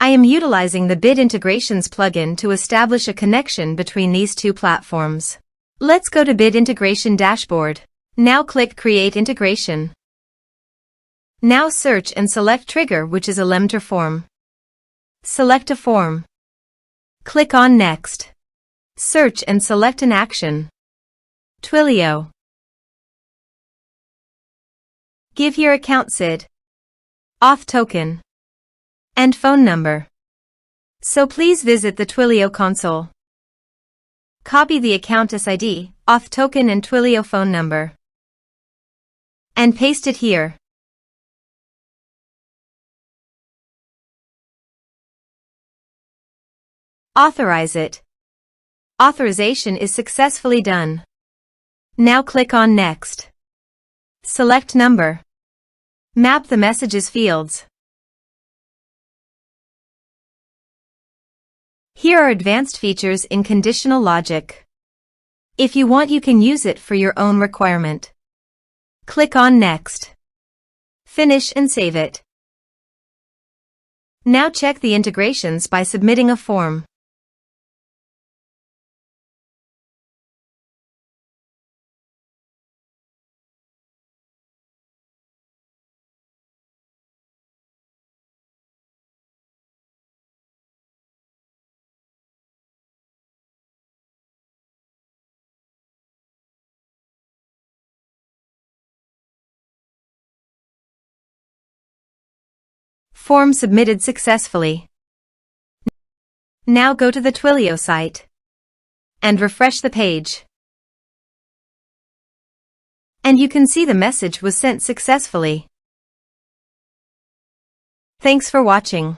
I am utilizing the Bid Integrations plugin to establish a connection between these two platforms. Let's go to Bid Integration Dashboard. Now click Create Integration. Now search and select Trigger, which is Elementor Form. Select a form. Click on Next. Search and select an action. Twilio. Give your account SID, auth token, and phone number. So please visit the Twilio console. Copy the account SID, auth token and Twilio phone number. And paste it here. Authorize it. Authorization is successfully done. Now click on Next. Select number. Map the messages fields. Here are advanced features in conditional logic. If you want, you can use it for your own requirement. Click on Next. Finish and save it. Now check the integrations by submitting a form. Form submitted successfully. Now go to the Twilio site and refresh the page. And you can see the message was sent successfully. Thanks for watching.